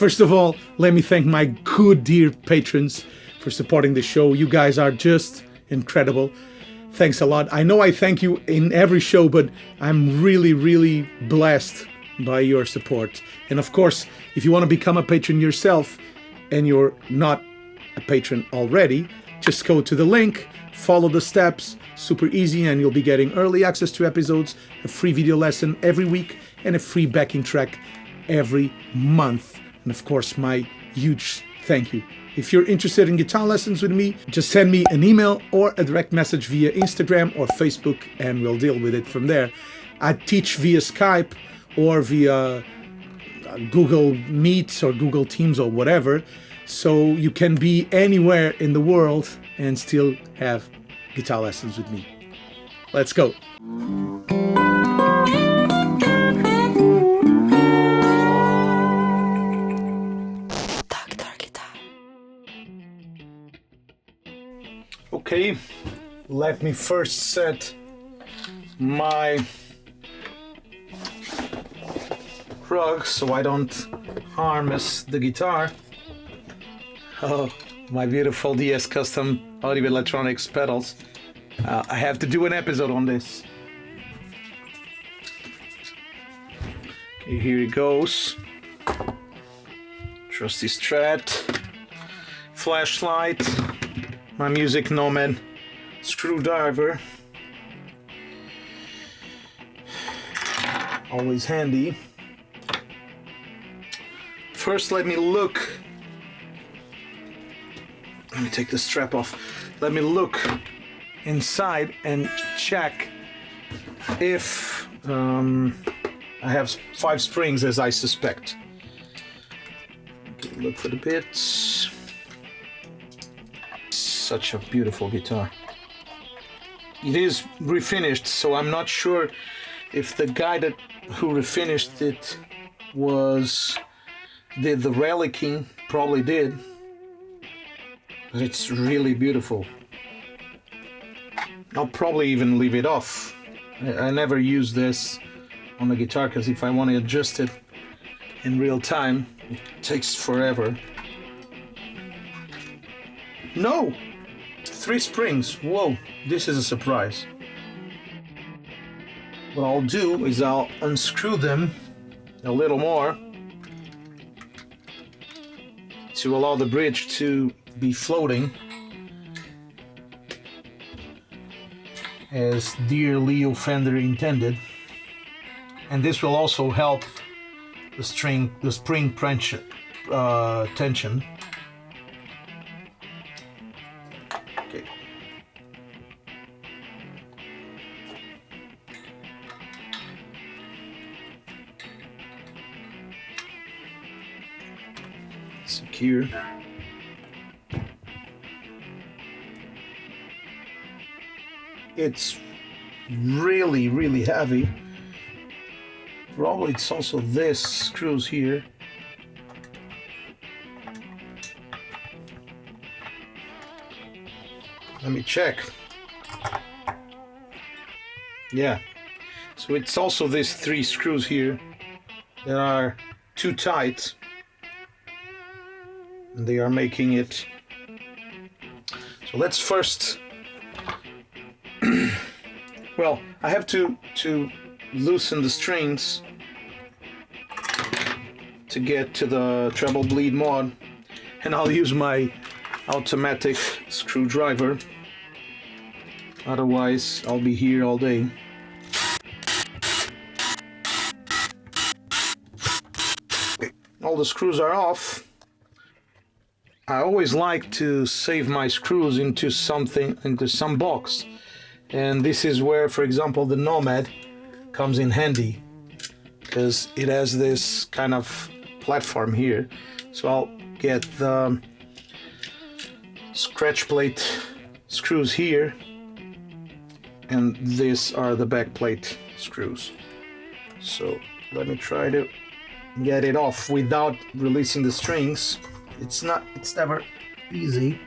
First of all, let me thank my good dear patrons for supporting the show. You guys are just incredible. Thanks a lot. I know I thank you in every show, but I'm really, really blessed by your support. And of course, if you want to become a patron yourself and you're not a patron already, just go to the link, follow the steps, super easy, and you'll be getting early access to episodes, a free video lesson every week, and a free backing track every month. And of course, my huge thank you. If you're interested in guitar lessons with me, just send me an email or a direct message via Instagram or Facebook, and we'll deal with it from there. I teach via Skype or via Google Meets or Google Teams or whatever, so you can be anywhere in the world and still have guitar lessons with me. Let's go. Okay, let me first set my rug so I don't harness the guitar. Oh, my beautiful DS Custom Audio Electronics pedals. I have to do an episode on this. Okay, here it goes. Trusty Strat, flashlight, my Music Nomad screwdriver, always handy. First, let me take the strap off. Let me look inside and check if I have 5 springs, as I suspect. Okay, look for the bits. Such a beautiful guitar. It is refinished, so I'm not sure if the guy who refinished it did the relicking. Probably did, but it's really beautiful. I'll probably even leave it off. I never use this on the guitar because if I want to adjust it in real time, it takes forever. No! 3 springs. Whoa, this is a surprise. What I'll do is I'll unscrew them a little more to allow the bridge to be floating, as dear Leo Fender intended. And this will also help the spring tension. Okay. Secure. It's really, really heavy. Probably it's also this screws here. Let me check. Yeah. So it's also these 3 screws here that are too tight. And they are making it. So let's first. Well, I have to loosen the strings to get to the treble bleed mod, and I'll use my automatic screwdriver. Otherwise, I'll be here all day. All the screws are off. I always like to save my screws into some box. And this is where, for example, the Nomad comes in handy, because it has this kind of platform here. So I'll get the scratch plate screws here, and these are the back plate screws. So let me try to get it off without releasing the strings. It's never easy,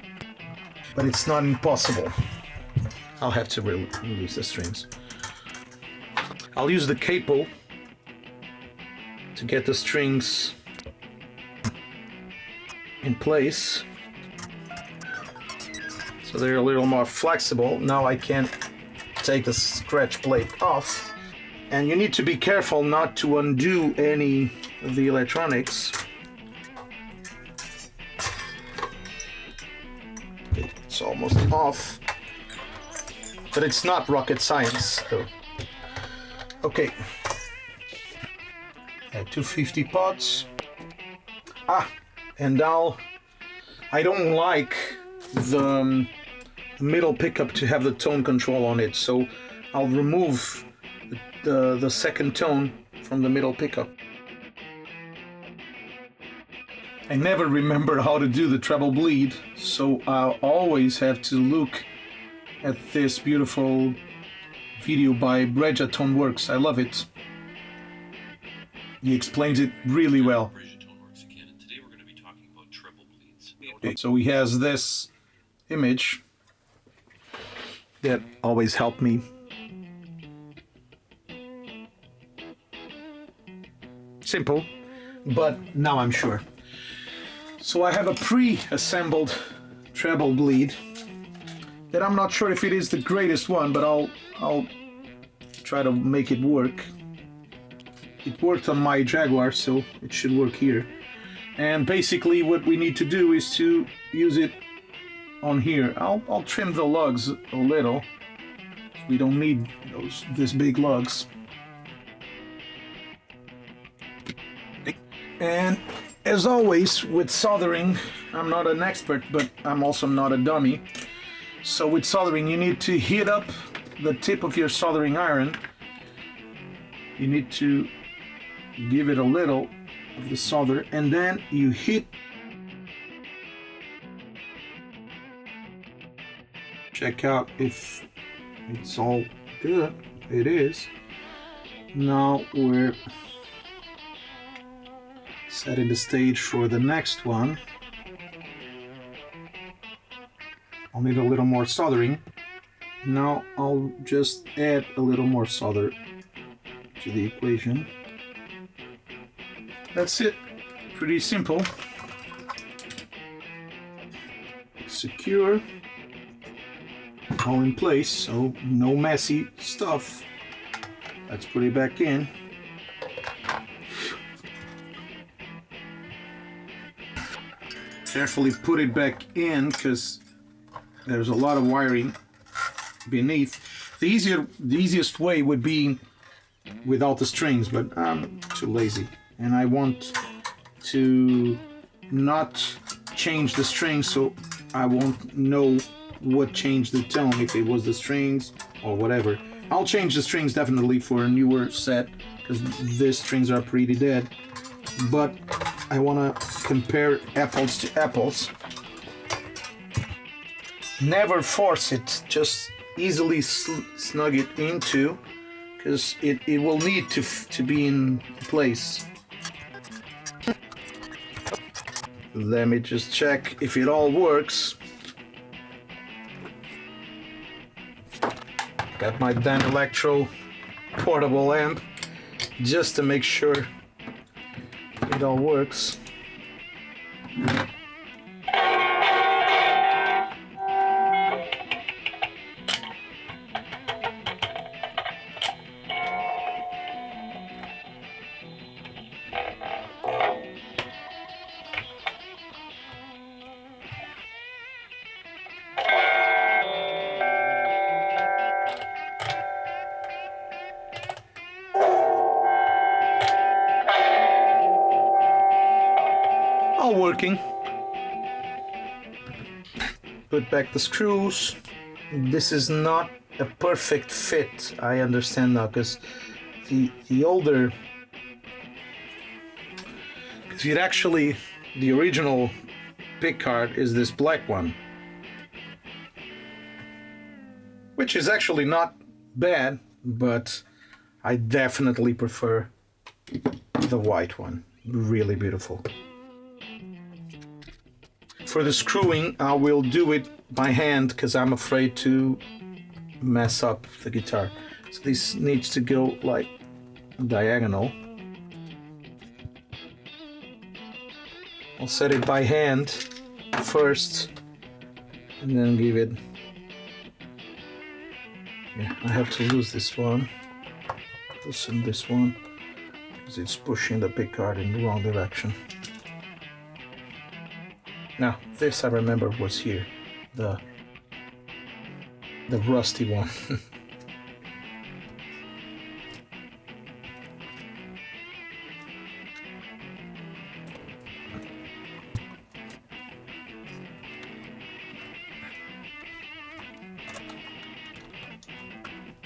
but it's not impossible. I'll have to release the strings. I'll use the capo to get the strings in place. So they're a little more flexible. Now I can take the scratch plate off. And you need to be careful not to undo any of the electronics. It's almost off. But it's not rocket science, though. Okay. 250 pots. And I don't like the middle pickup to have the tone control on it, so I'll remove the second tone from the middle pickup. I never remember how to do the treble bleed, so I'll always have to look at this beautiful video by Breja Tone Works. I love it. He explains it really well. So he has this image that always helped me. Simple, but now I'm sure. So I have a pre-assembled treble bleed that I'm not sure if it is the greatest one, but I'll try to make it work. It worked on my Jaguar, so it should work here. And basically what we need to do is to use it on here. I'll trim the lugs a little. We don't need this big lugs. And as always with soldering, I'm not an expert, but I'm also not a dummy. So with soldering, you need to heat up the tip of your soldering iron. You need to give it a little of the solder, and then you hit. Check out if it's all good. It is. Now we're setting the stage for the next one. I'll need a little more soldering. Now I'll just add a little more solder to the equation. That's it. Pretty simple. Secure. All in place, so no messy stuff. Let's put it back in. Carefully put it back in because there's a lot of wiring beneath. The easiest way would be without the strings, but I'm too lazy. And I want to not change the strings, so I won't know what changed the tone, if it was the strings or whatever. I'll change the strings definitely for a newer set, because these strings are pretty dead. But I want to compare apples to apples. Never force it, just easily snug it into, because it will need to be in place. Let me just check if it all works. Got my Dan Electro portable amp just to make sure it all works. All working. Put back the screws. This is not a perfect fit, I understand now, because the older, because it actually, the original pick card is this black one, which is actually not bad, but I definitely prefer the white one. Really beautiful. For the screwing, I will do it by hand because I'm afraid to mess up the guitar. So this needs to go like diagonal. I'll set it by hand first and then give it. Yeah, I have to lose this one, loosen this one, because it's pushing the pickguard in the wrong direction. Now, this I remember was here, the rusty one.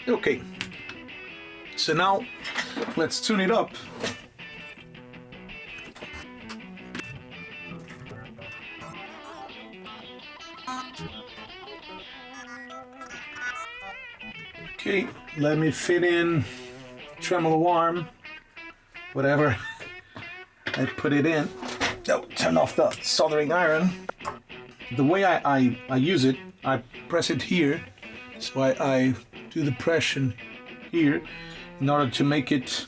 Okay, so now let's tune it up. Okay, let me fit in tremolo arm, whatever I put it in. Oh, turn off the soldering iron. The way I use it, I press it here, so I do the pressure here in order to make it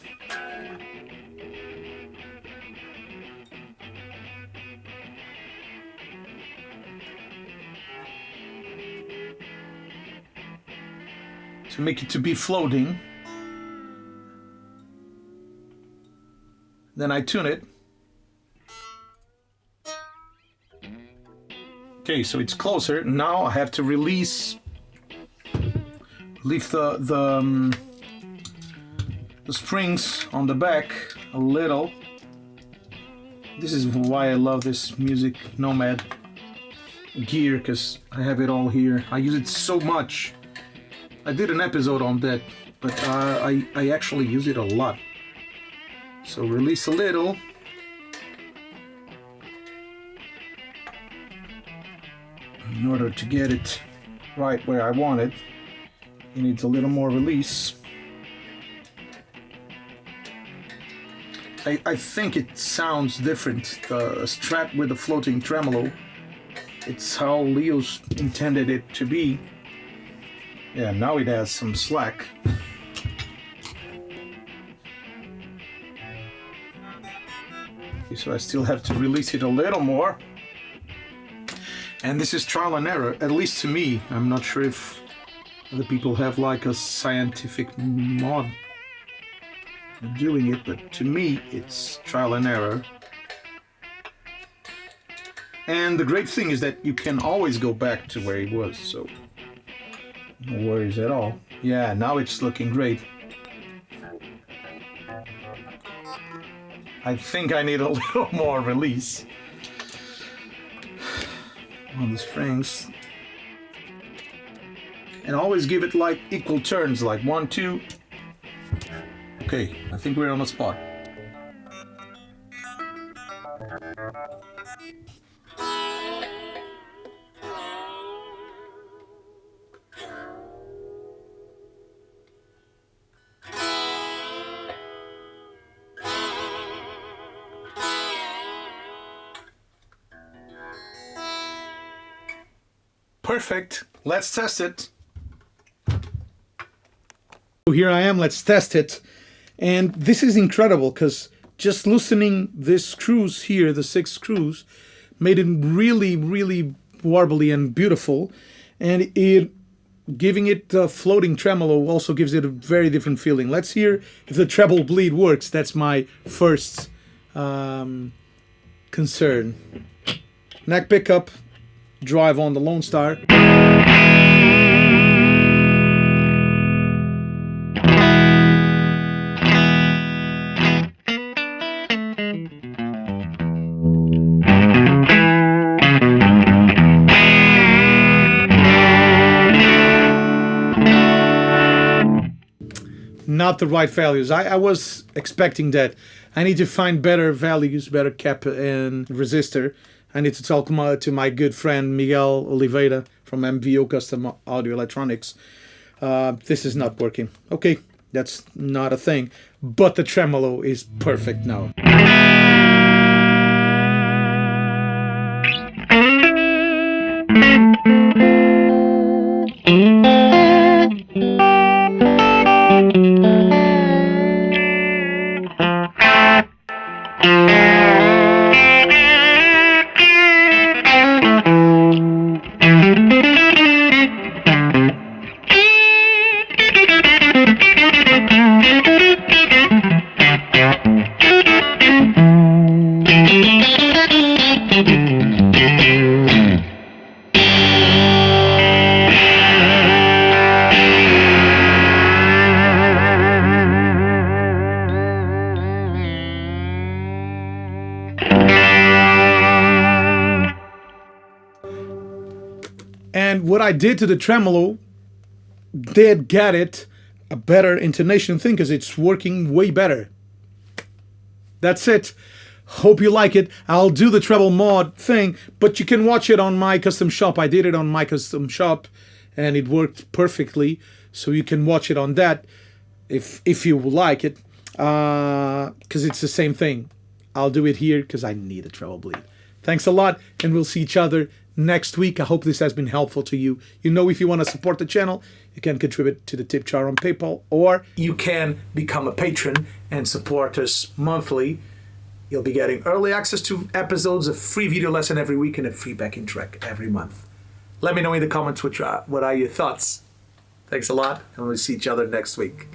to be floating. Then I tune it. Okay, so it's closer. Now I have to release the springs on the back a little. This is why I love this Music Nomad gear, because I have it all here. I use it so much. I did an episode on that, but I actually use it a lot. So release a little. In order to get it right where I want it, it needs a little more release. I think it sounds different. The Strat with the floating tremolo, it's how Leo's intended it to be. Yeah, now it has some slack. Okay, so I still have to release it a little more. And this is trial and error, at least to me. I'm not sure if other people have like a scientific mod doing it, but to me it's trial and error. And the great thing is that you can always go back to where it was, so no worries at all. Yeah, now it's looking great. I think I need a little more release on the strings. And always give it like equal turns, like 1, 2. Okay, I think we're on the spot. Perfect. Let's test it. So here I am. Let's test it. And this is incredible because just loosening these screws here, the 6 screws, made it really, really warbly and beautiful. And giving it a floating tremolo also gives it a very different feeling. Let's hear if the treble bleed works. That's my first concern. Neck pickup, drive on the Lone Star. Not the right values. I was expecting that. I need to find better values, better cap and resistor. I need to talk to my good friend Miguel Oliveira from MVO Custom Audio Electronics. This is not working. Okay, that's not a thing. But the tremolo is perfect now. And what I did to the tremolo did get it a better intonation thing because it's working way better. That's it. Hope you like it. I'll do the treble mod thing, but you can watch it on my custom shop. I did it on my custom shop and it worked perfectly. So you can watch it on that if you like it, because it's the same thing. I'll do it here because I need a treble bleed. Thanks a lot, and we'll see each other next week. I hope this has been helpful to you. You know, if you want to support the channel, you can contribute to the tip jar on PayPal, or you can become a patron and support us monthly. You'll be getting early access to episodes, a free video lesson every week, and a free backing track every month. Let me know in the comments what are your thoughts. Thanks a lot, and we'll see each other next week.